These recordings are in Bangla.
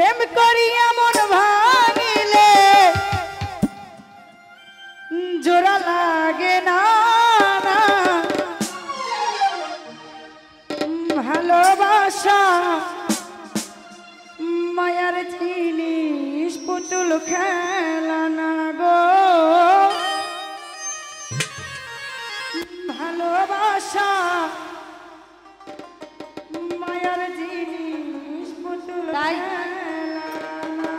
প্রেম করিয়া মন ভাঙিলে জোড়া লাগে না, ভালোবাসা মায়ার জিনিস পুতুল খেলা না গো, ভালোবাসা মায়ার জিনিস পুতুল খেলা না।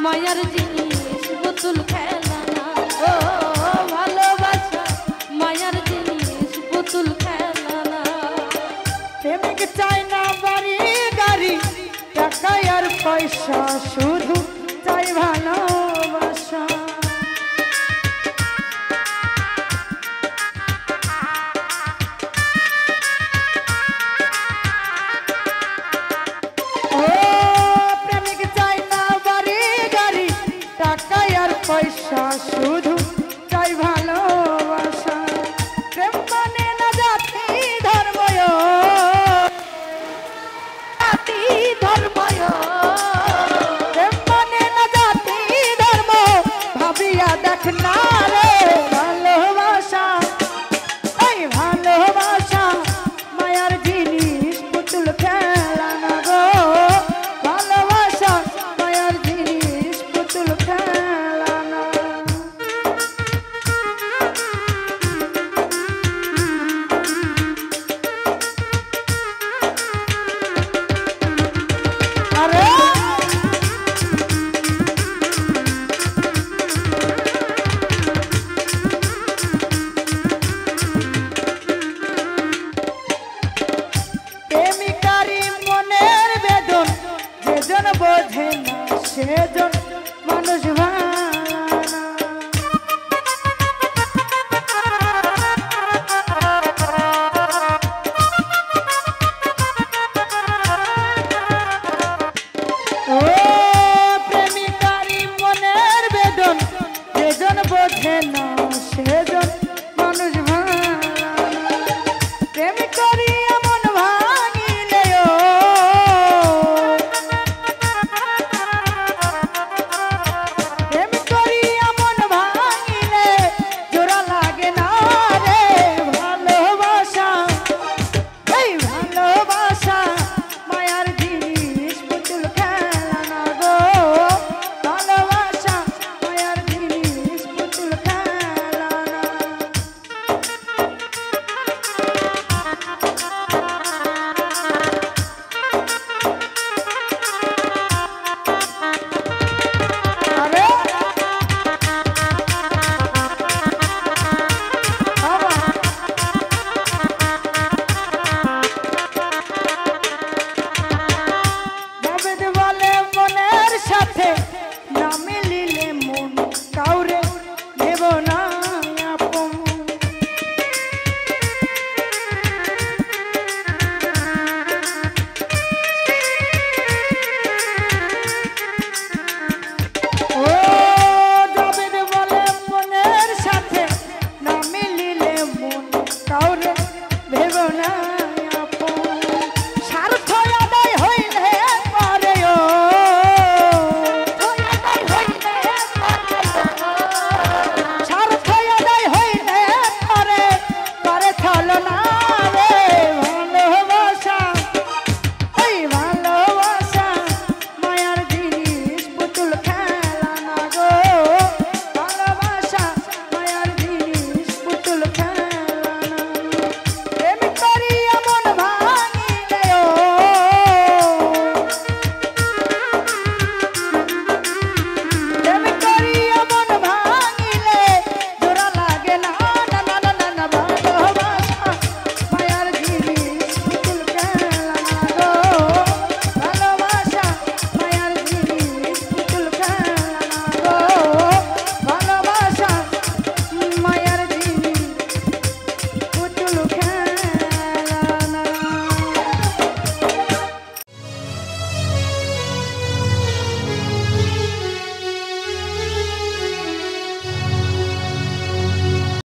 মায়ার জিনিস পুতুল খেলা না, ও ভালোবাসা মায়ার জিনিস পুতুল খেলা না। প্রেমিক চাই না বাড়ি গাড়ি টাকা আর পয়সা, শুধু চাই ভালোবাসা। পয়সা শুধু চাই ভালোবাসা। প্রেম মানে না জাতি ধর্ম, জাতি ধর্ম, প্রেম মানে না জাতি ধর্ম, ভাবিয়া দেখ না রে ভালোবাসা, এই ভালোবাসা মায়ার জিনিস পুতুল খেলা না গো, ভালোবাসা মায়ার জিনিস পুতুল খেলা। বোঝে না সেজন মানুষ ভালো না, ও প্রেমিকারি মনের বেদন সেজন বোঝে না সেজন মানুষ ভালো না। প্রেম করিয়া মন ভাঙিলে না মিলিলে